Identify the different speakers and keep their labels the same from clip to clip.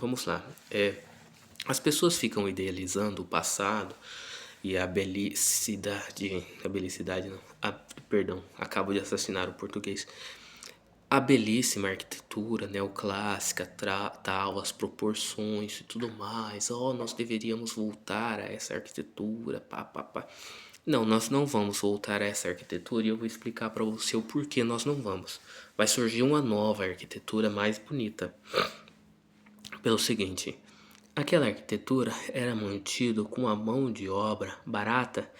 Speaker 1: Vamos lá. As pessoas ficam idealizando o passado e a belicidade. A belicidade não. Perdão, acabo de assassinar o português. A belíssima arquitetura neoclássica, tal, as proporções e tudo mais. Oh, nós deveríamos voltar a essa arquitetura, pá, pá, pá. Não, nós não vamos voltar a essa arquitetura e eu vou explicar para você o porquê nós não vamos. Vai surgir uma nova arquitetura mais bonita. Pelo seguinte, aquela arquitetura era mantida com uma mão de obra barata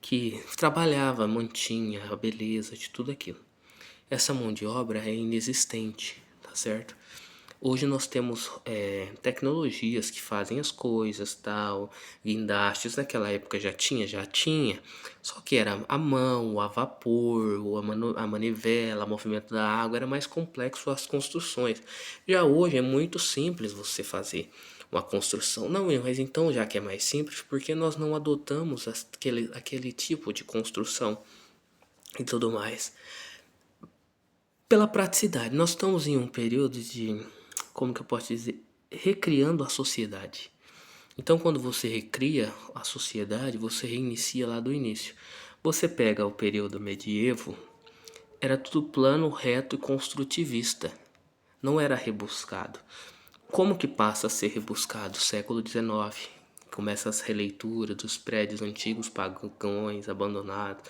Speaker 1: que trabalhava, mantinha a beleza de tudo aquilo. Essa mão de obra é inexistente, tá certo? Hoje nós temos tecnologias que fazem as coisas, tal, guindastes. Naquela época já tinha, só que era a mão, a vapor, a manivela, o movimento da água, era mais complexo as construções. Já hoje é muito simples você fazer uma construção. Não, mas então já que é mais simples, por que nós não adotamos aquele tipo de construção e tudo mais? Pela praticidade, nós estamos em um período de, como que eu posso dizer, recriando a sociedade. Então, quando você recria a sociedade, você reinicia lá do início. Você pega o período medievo, era tudo plano, reto e construtivista. Não era rebuscado. Como que passa a ser rebuscado? Século XIX. Começa as releituras dos prédios antigos, pagãos, abandonados,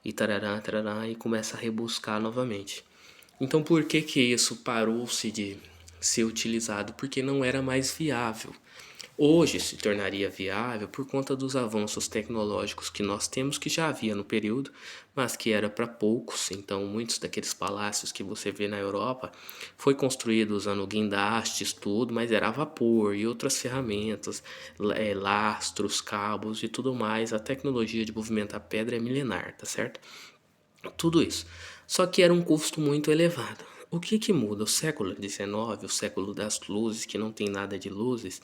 Speaker 1: e tarará, tarará, e começa a rebuscar novamente. Então por que que isso parou-se de ser utilizado? Porque não era mais viável. Hoje se tornaria viável por conta dos avanços tecnológicos que nós temos, que já havia no período, mas que era para poucos. Então muitos daqueles palácios que você vê na Europa foi construído usando guindastes, tudo, mas era a vapor e outras ferramentas, lastros, cabos e tudo mais. A tecnologia de movimentar pedra é milenar, tá certo? Tudo isso. Só que era um custo muito elevado. O que que muda? O século XIX, o século das luzes, que não tem nada de luzes,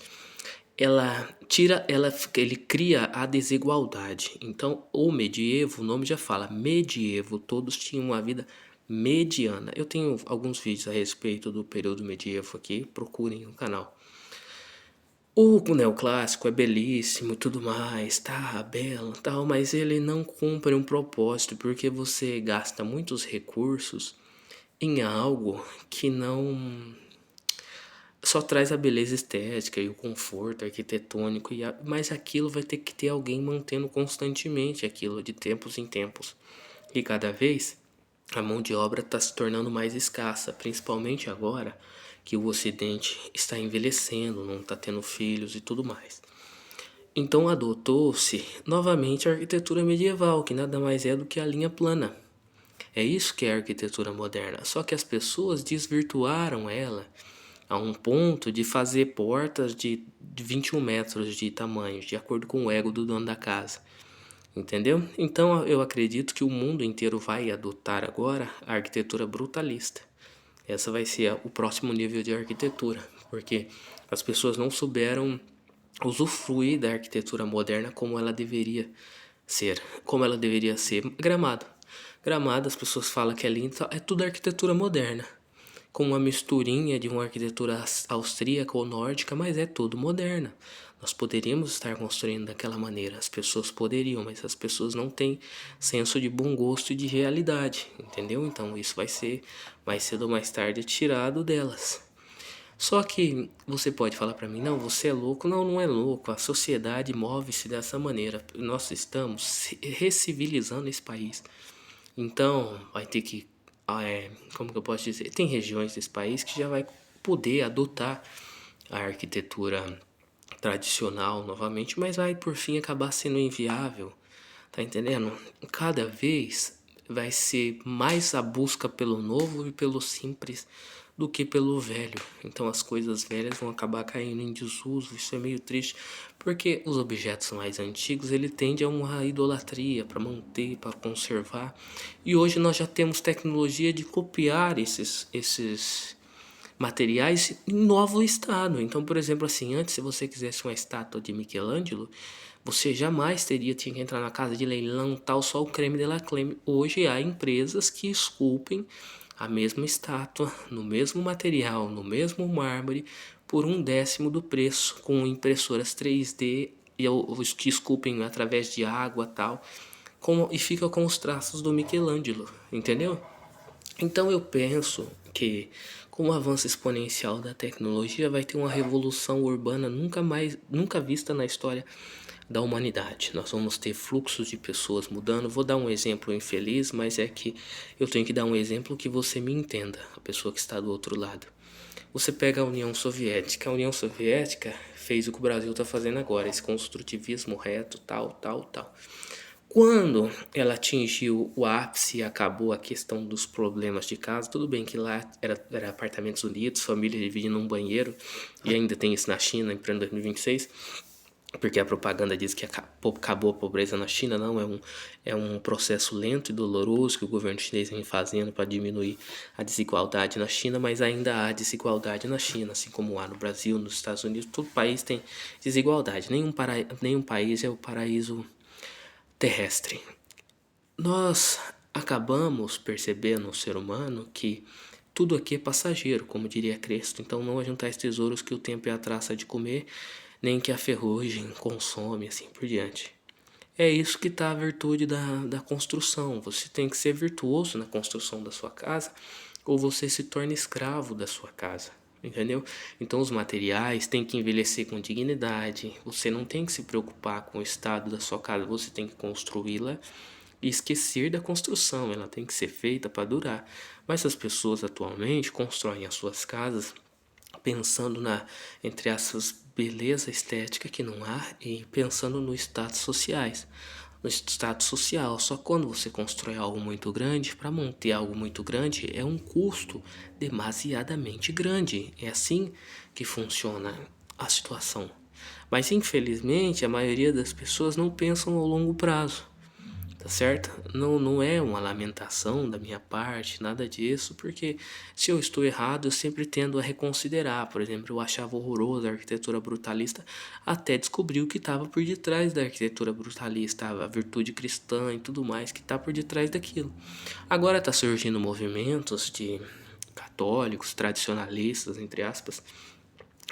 Speaker 1: ele cria a desigualdade. Então, o medievo, o nome já fala, medievo, todos tinham uma vida mediana. Eu tenho alguns vídeos a respeito do período medievo aqui, procurem no canal. O neoclássico é belíssimo e tudo mais, tá belo, tal, mas ele não cumpre um propósito porque você gasta muitos recursos em algo que não só traz a beleza estética e o conforto arquitetônico, mas aquilo vai ter que ter alguém mantendo constantemente aquilo de tempos em tempos. E cada vez a mão de obra está se tornando mais escassa, principalmente agora que o Ocidente está envelhecendo, não está tendo filhos e tudo mais. Então adotou-se novamente a arquitetura medieval, que nada mais é do que a linha plana. É isso que é a arquitetura moderna, só que as pessoas desvirtuaram ela a um ponto de fazer portas de 21 metros de tamanho, de acordo com o ego do dono da casa. Entendeu? Então eu acredito que o mundo inteiro vai adotar agora a arquitetura brutalista. Essa vai ser o próximo nível de arquitetura, porque as pessoas não souberam usufruir da arquitetura moderna como ela deveria ser. Como ela deveria ser. Gramado. Gramado, as pessoas falam que é lindo, é tudo arquitetura moderna, com uma misturinha de uma arquitetura austríaca ou nórdica, mas é tudo moderna. Nós poderíamos estar construindo daquela maneira, as pessoas poderiam, mas as pessoas não têm senso de bom gosto e de realidade, entendeu? Então isso vai ser mais cedo ou mais tarde tirado delas. Só que você pode falar para mim, não, você é louco. Não, não é louco. A sociedade move-se dessa maneira. Nós estamos recivilizando esse país. Então, vai ter que, como que eu posso dizer? Tem regiões desse país que já vai poder adotar a arquitetura tradicional novamente, mas vai por fim acabar sendo inviável, tá entendendo? Cada vez vai ser mais a busca pelo novo e pelo simples do que pelo velho. Então as coisas velhas vão acabar caindo em desuso. Isso é meio triste, porque os objetos mais antigos ele tende a uma idolatria para manter, para conservar. E hoje nós já temos tecnologia de copiar esses materiais em novo estado. Então, por exemplo, assim, antes se você quisesse uma estátua de Michelangelo, você jamais tinha que entrar na casa de leilão tal, só o creme de la creme. Hoje há empresas que esculpem a mesma estátua, no mesmo material, no mesmo mármore, por 1/10 do preço, com impressoras 3D e os que esculpem através de água e tal, e fica com os traços do Michelangelo, entendeu? Então eu penso que com o avanço exponencial da tecnologia vai ter uma revolução urbana nunca vista na história da humanidade. Nós vamos ter fluxos de pessoas mudando. Vou dar um exemplo infeliz, mas é que eu tenho que dar um exemplo que você me entenda, a pessoa que está do outro lado. Você pega a União Soviética. A União Soviética fez o que o Brasil está fazendo agora, esse construtivismo reto, tal, tal, tal. Quando ela atingiu o ápice e acabou a questão dos problemas de casa, tudo bem que lá era apartamentos unidos, família dividindo um banheiro, e ainda tem isso na China em pleno 2026, porque a propaganda diz que acabou a pobreza na China. Não, é um processo lento e doloroso que o governo chinês vem fazendo para diminuir a desigualdade na China, mas ainda há desigualdade na China, assim como há no Brasil, nos Estados Unidos. Todo país tem desigualdade, nenhum país é o paraíso terrestre. Nós acabamos percebendo no ser humano que tudo aqui é passageiro, como diria Cristo. Então não ajuntais tesouros que o tempo é a traça de comer, nem que a ferrugem consome, assim por diante. É isso que está a virtude da construção. Você tem que ser virtuoso na construção da sua casa, ou você se torna escravo da sua casa. Entendeu? Então os materiais têm que envelhecer com dignidade. Você não tem que se preocupar com o estado da sua casa, você tem que construí-la e esquecer da construção. Ela tem que ser feita para durar. Mas as pessoas atualmente constroem as suas casas pensando entre essas beleza estética que não há, e pensando no status sociais, no status social. Só quando você constrói algo muito grande, para manter algo muito grande é um custo demasiadamente grande. É assim que funciona a situação. Mas infelizmente a maioria das pessoas não pensam ao longo prazo. Tá certo? Não é uma lamentação da minha parte, nada disso, porque se eu estou errado, eu sempre tendo a reconsiderar. Por exemplo, eu achava horroroso a arquitetura brutalista, até descobrir o que estava por detrás da arquitetura brutalista, a virtude cristã e tudo mais que está por detrás daquilo. Agora está surgindo movimentos de católicos, tradicionalistas, entre aspas,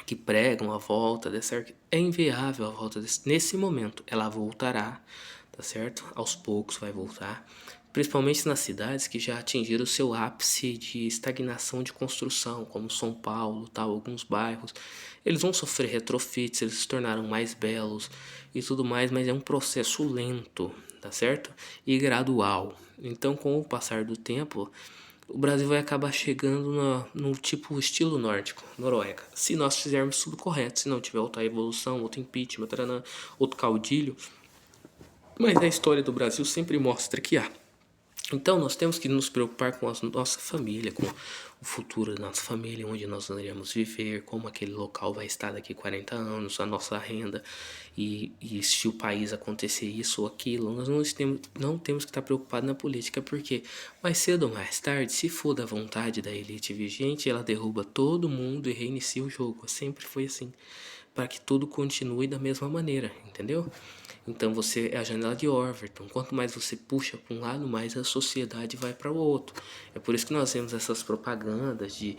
Speaker 1: que pregam a volta dessa arquitetura. É inviável a volta nesse momento. Ela voltará, tá certo? Aos poucos vai voltar, principalmente nas cidades que já atingiram o seu ápice de estagnação de construção, como São Paulo, tal, alguns bairros. Eles vão sofrer retrofits, eles se tornaram mais belos e tudo mais, mas é um processo lento, tá certo? E gradual. Então, com o passar do tempo, o Brasil vai acabar chegando no tipo estilo nórdico, Noruega. Se nós fizermos tudo correto, se não tiver outra evolução, outro impeachment, outro caudilho. Mas a história do Brasil sempre mostra que há. Então nós temos que nos preocupar com a nossa família, com o futuro da nossa família, onde nós iremos viver, como aquele local vai estar daqui 40 anos, a nossa renda, e se o país acontecer isso ou aquilo. Nós não temos que estar preocupados na política, porque mais cedo ou mais tarde, se for da vontade da elite vigente, ela derruba todo mundo e reinicia o jogo. Sempre foi assim, para que tudo continue da mesma maneira, entendeu? Então você é a janela de Overton. Quanto mais você puxa para um lado, mais a sociedade vai para o outro. É por isso que nós vemos essas propagandas de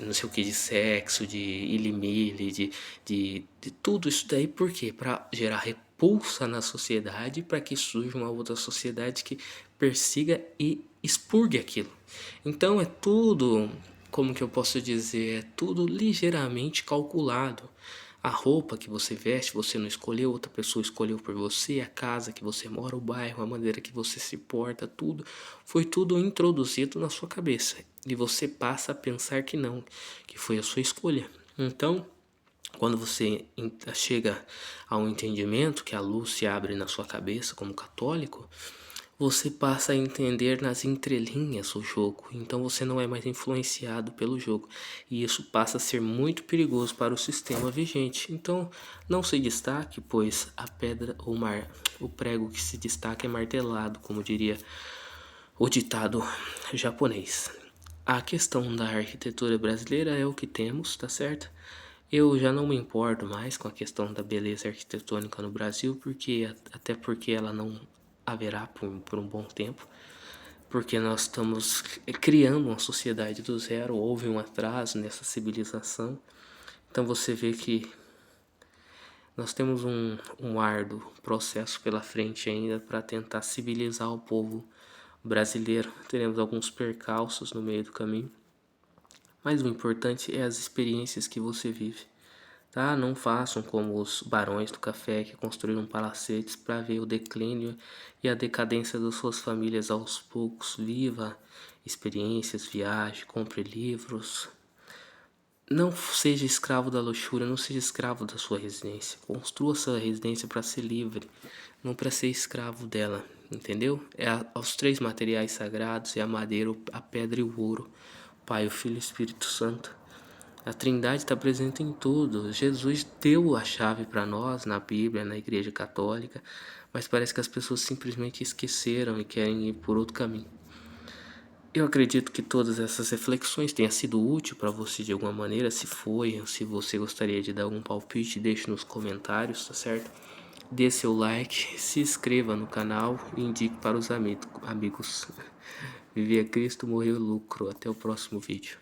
Speaker 1: não sei o que, de sexo, de ilimile, de tudo isso daí. Por quê? Para gerar repulsa na sociedade, para que surja uma outra sociedade que persiga e expurgue aquilo. Então é tudo, como que eu posso dizer, é tudo ligeiramente calculado. A roupa que você veste, você não escolheu, outra pessoa escolheu por você, a casa que você mora, o bairro, a maneira que você se porta, tudo foi tudo introduzido na sua cabeça. E você passa a pensar que não, que foi a sua escolha. Então, quando você chega a um entendimento, que a luz se abre na sua cabeça como católico, você passa a entender nas entrelinhas o jogo, então você não é mais influenciado pelo jogo, e isso passa a ser muito perigoso para o sistema vigente. Então não se destaque, pois a pedra ou o prego que se destaca é martelado, como diria o ditado japonês. A questão da arquitetura brasileira é o que temos, tá certo? Eu já não me importo mais com a questão da beleza arquitetônica no Brasil, até porque ela não haverá por um bom tempo, porque nós estamos criando uma sociedade do zero, houve um atraso nessa civilização Então você vê que nós temos um árduo processo pela frente ainda para tentar civilizar o povo brasileiro. Teremos alguns percalços no meio do caminho, mas o importante é as experiências que você vive. Tá? Não façam como os barões do café que construíram palacetes para ver o declínio e a decadência das suas famílias aos poucos. Viva experiências, viaje, compre livros. Não seja escravo da luxúria, não seja escravo da sua residência. Construa sua residência para ser livre, não para ser escravo dela, entendeu? Aos três materiais sagrados, é a madeira, a pedra e o ouro. Pai, o Filho e o Espírito Santo. A Trindade está presente em tudo. Jesus deu a chave para nós na Bíblia, na Igreja Católica, mas parece que as pessoas simplesmente esqueceram e querem ir por outro caminho. Eu acredito que todas essas reflexões tenham sido úteis para você de alguma maneira. Se foi, se você gostaria de dar algum palpite, deixe nos comentários, tá certo? Dê seu like, se inscreva no canal e indique para os amigos. Viver Cristo, morreu lucro. Até o próximo vídeo.